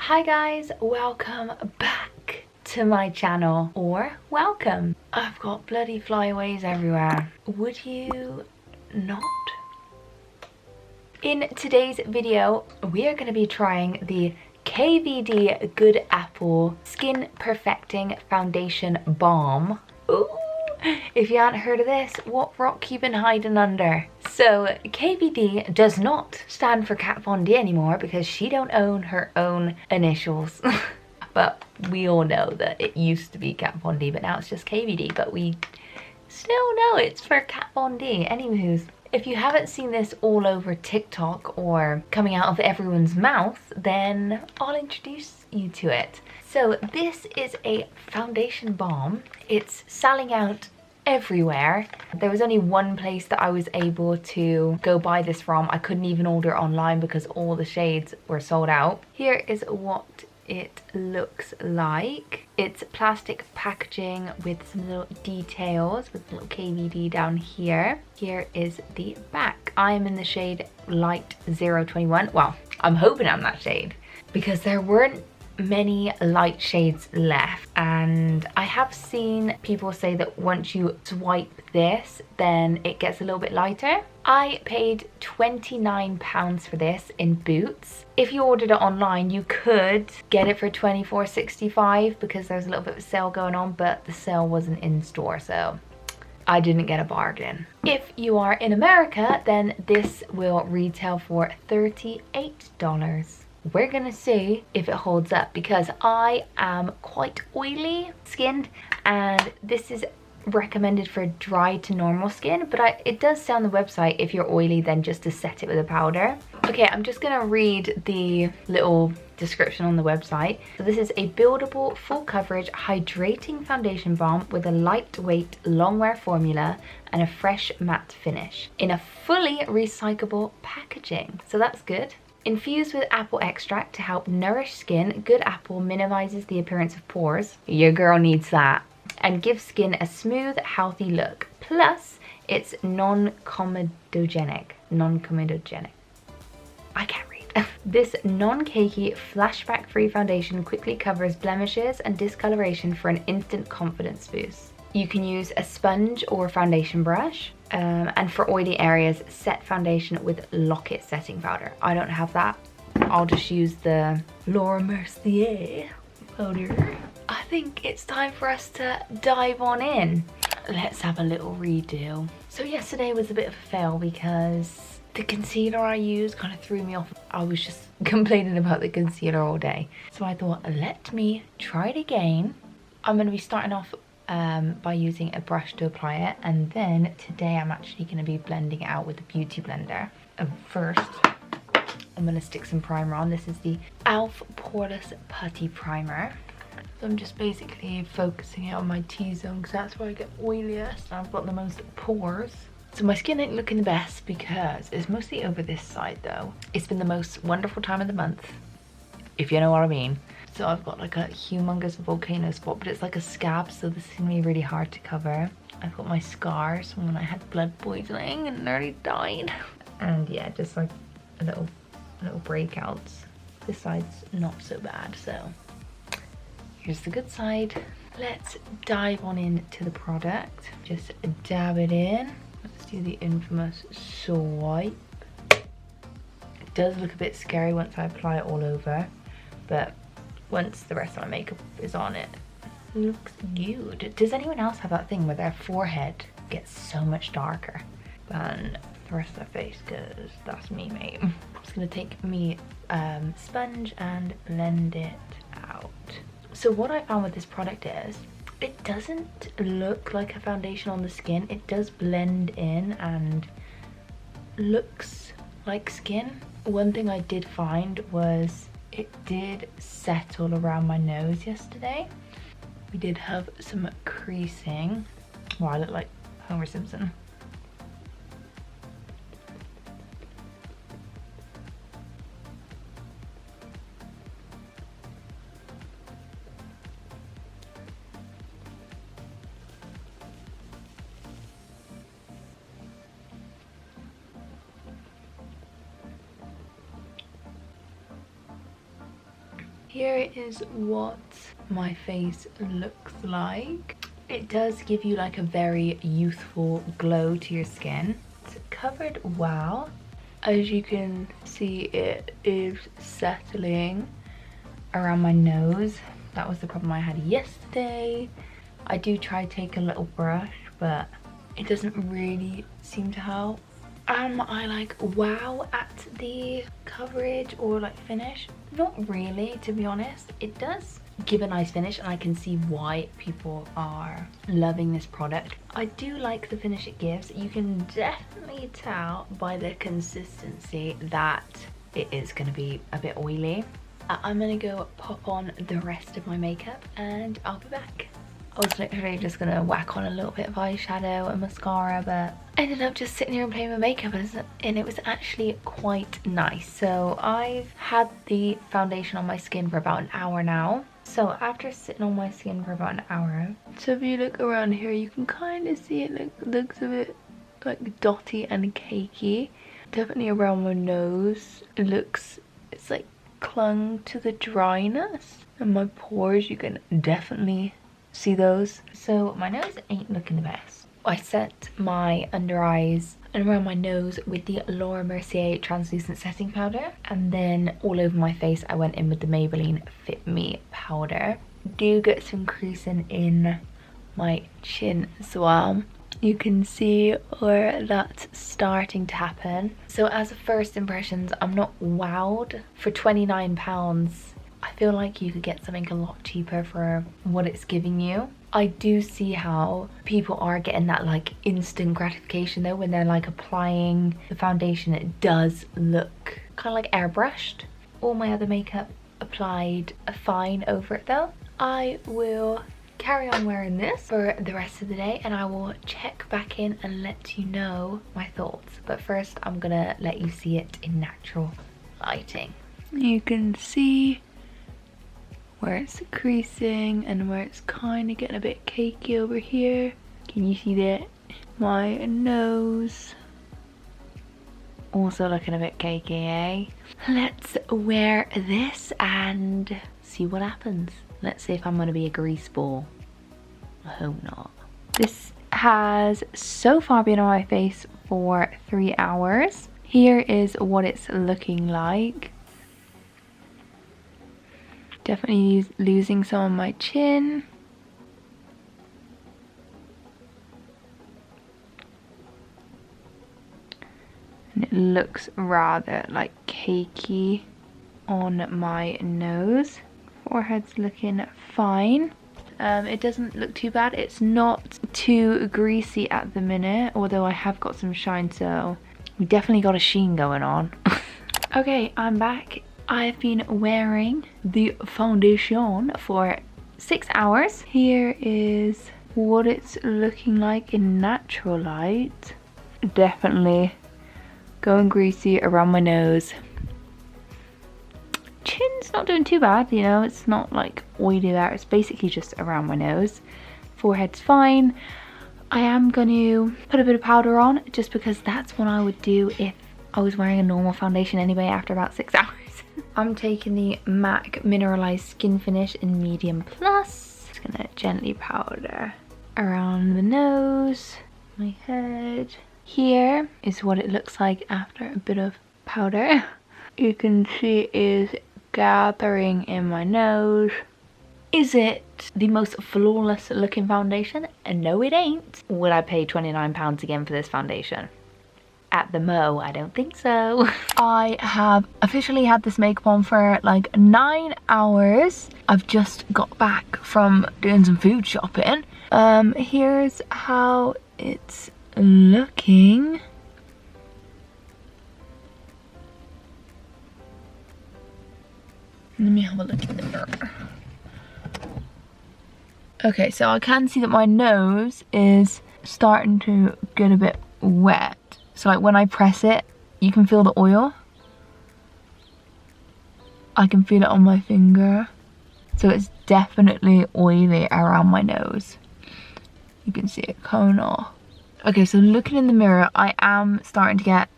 Hi guys, welcome back to my channel, or welcome. I've got bloody flyaways everywhere. Would you not? In today's video, we are going to be trying the KVD Good Apple Skin Perfecting Foundation Balm. Ooh. If you haven't heard of this, what rock you been hiding under? So KVD does not stand for Kat Von D anymore because she don't own her own initials. But we all know that it used to be Kat Von D, but now it's just KVD. But we still know it's for Kat Von D. Anywho, if you haven't seen this all over TikTok or coming out of everyone's mouth, then I'll introduce you to it. So this is a foundation balm. It's selling out everywhere. There was only one place that I was able to go buy this from. I couldn't even order online because all the shades were sold out. Here is what it looks like. It's plastic packaging with some little details with little KVD down here. Here is the back. I am in the shade Light 021. Well, I'm hoping I'm that shade because there weren't many light shades left, and I have seen people say that once you swipe this then it gets a little bit lighter. I paid £29 for this in Boots. If you ordered it online you could get it for £24.65 because there's a little bit of a sale going on, but the sale wasn't in store, so I didn't get a bargain. If you are in America, then this will retail for $38. We're gonna see if it holds up because I am quite oily skinned and this is recommended for dry to normal skin, but it does say on the website if you're oily then just to set it with a powder. Okay, I'm just gonna read the little description on the website. So this is a buildable, full coverage, hydrating foundation balm with a lightweight, long wear formula and a fresh matte finish in a fully recyclable packaging. So that's good. Infused with apple extract to help nourish skin, Good Apple minimizes the appearance of pores. Your girl needs that. And gives skin a smooth, healthy look. Plus, it's non-comedogenic. I can't read. This non-cakey, flashback-free foundation quickly covers blemishes and discoloration for an instant confidence boost. You can use a sponge or foundation brush. And for oily areas, set foundation with Lock-It setting powder. I don't have that. I'll just use the Laura Mercier powder. I think it's time for us to dive on in. Let's have a little redo. So yesterday was a bit of a fail because the concealer I used kind of threw me off. I was just complaining about the concealer all day. So I thought, let me try it again. I'm going to be starting off by using a brush to apply it, and then today I'm actually going to be blending it out with a beauty blender. And first I'm going to stick some primer on. This is the e.l.f. Poreless Putty Primer. So I'm just basically focusing it on my T-zone because that's where I get oiliest and I've got the most pores. So my skin ain't looking the best because it's mostly over this side though. It's been the most wonderful time of the month, if you know what I mean. So I've got like a humongous volcano spot, but it's like a scab, so this is gonna be really hard to cover. I've got my scars from when I had blood poisoning and nearly died. And yeah, just like a little breakouts. This side's not so bad, so here's the good side. Let's dive on into the product. Just dab it in. Let's do the infamous swipe. It does look a bit scary once I apply it all over, but once the rest of my makeup is on it looks good. Does anyone else have that thing where their forehead gets so much darker than the rest of their face? Because that's me, mate. I'm just gonna take me sponge and blend it out. So what I found with this product is it doesn't look like a foundation on the skin. It does blend in and looks like skin. One thing I did find was it did settle around my nose yesterday. We did have some creasing. Wow, I look like Homer Simpson. here is what my face looks like. It does give you like a very youthful glow to your skin. It's covered well. As you can see, it is settling around my nose. That was the problem I had yesterday. I do try to take a little brush, but it doesn't really seem to help. I like wow at the coverage or like finish? Not really, to be honest. It does give a nice finish and I can see why people are loving this product. I do like the finish it gives. You can definitely tell by the consistency that it is going to be a bit oily. I'm gonna go pop on the rest of my makeup and I'll be back. I was literally just gonna whack on a little bit of eyeshadow and mascara, but I ended up just sitting here and playing with makeup and it was actually quite nice. So I've had the foundation on my skin for about an hour now. So after sitting on my skin for about an hour, so if you look around here, you can kind of see it looks a bit like dotty and cakey. Definitely around my nose, it's like clung to the dryness, and my pores, you can definitely see those. So my nose ain't looking the best. I set my under eyes and around my nose with the Laura Mercier translucent setting powder, and then all over my face I went in with the Maybelline Fit Me powder. Do get some creasing in my chin as well. You can see where that's starting to happen. So as a first impressions, I'm not wowed. For £29, I feel like you could get something a lot cheaper for what it's giving you. I do see how people are getting that like instant gratification though when they're like applying the foundation. It does look kind of like airbrushed. All my other makeup applied fine over it though. I will carry on wearing this for the rest of the day and I will check back in and let you know my thoughts. But first I'm gonna let you see it in natural lighting. You can see where it's creasing and where it's kind of getting a bit cakey over here. Can you see that? My nose also looking a bit cakey, eh? Let's wear this and see what happens. Let's see if I'm gonna be a grease ball. I hope not. This has so far been on my face for 3 hours. Here is what it's looking like. Definitely losing some on my chin. And it looks rather like cakey on my nose. Forehead's looking fine. It doesn't look too bad. It's not too greasy at the minute, although I have got some shine, so we definitely got a sheen going on. Okay, I'm back. I've been wearing the foundation for 6 hours. Here is what it's looking like in natural light. Definitely going greasy around my nose. Chin's not doing too bad, you know, it's not like oily there, it's basically just around my nose. Forehead's fine. I am going to put a bit of powder on just because that's what I would do if I was wearing a normal foundation anyway after about 6 hours. I'm taking the MAC Mineralized Skin Finish in Medium Plus. Just gonna gently powder around the nose, my head. Here is what it looks like after a bit of powder. You can see it is gathering in my nose. Is it the most flawless looking foundation? No, it ain't. Would I pay £29 again for this foundation? At the Mo, I don't think so. I have officially had this makeup on for like 9 hours. I've just got back from doing some food shopping. Here's how it's looking. Let me have a look in the mirror. Okay, so I can see that my nose is starting to get a bit wet. So like when I press it, you can feel the oil. I can feel it on my finger. So it's definitely oily around my nose. You can see it coming off. Okay, so looking in the mirror, I am starting to get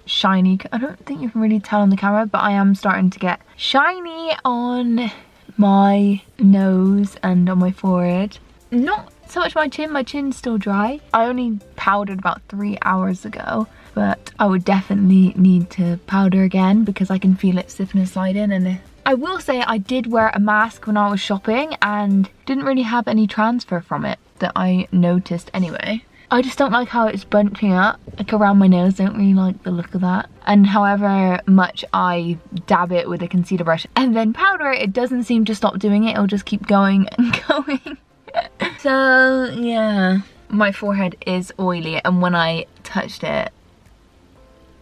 shiny. I don't think you can really tell on the camera, but I am starting to get shiny on my nose and on my forehead. Not so much my chin's still dry. I only powdered about 3 hours ago, but I would definitely need to powder again because I can feel it slipping and sliding. And I will say I did wear a mask when I was shopping and didn't really have any transfer from it that I noticed anyway. I just don't like how it's bunching up like around my nose. Don't really like the look of that. And however much I dab it with a concealer brush and then powder it, it doesn't seem to stop doing it. It'll just keep going and going. So yeah, my forehead is oily, and when I touched it,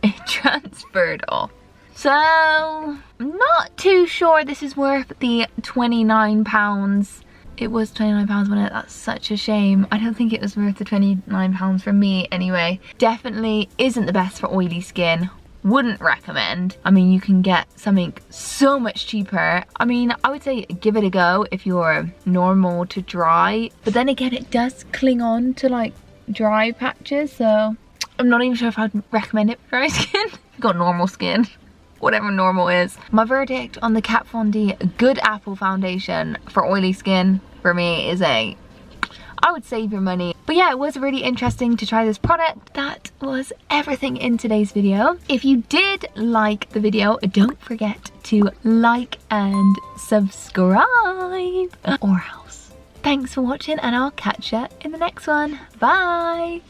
it transferred off. So I'm not too sure this is worth the £29. It was £29, wasn't it? That's such a shame. I don't think it was worth the £29 for me anyway. Definitely isn't the best for oily skin. Wouldn't recommend. I mean, you can get something so much cheaper. I mean, I would say give it a go if you're normal to dry, but then again, it does cling on to like dry patches, so I'm not even sure if I'd recommend it for dry skin. Got normal skin, whatever normal is. My verdict on the Kat Von D Good Apple foundation for oily skin for me is I would save your money. But yeah, it was really interesting to try this product. That was everything in today's video. If you did like the video, don't forget to like and subscribe or else. Thanks for watching, and I'll catch you in the next one. Bye.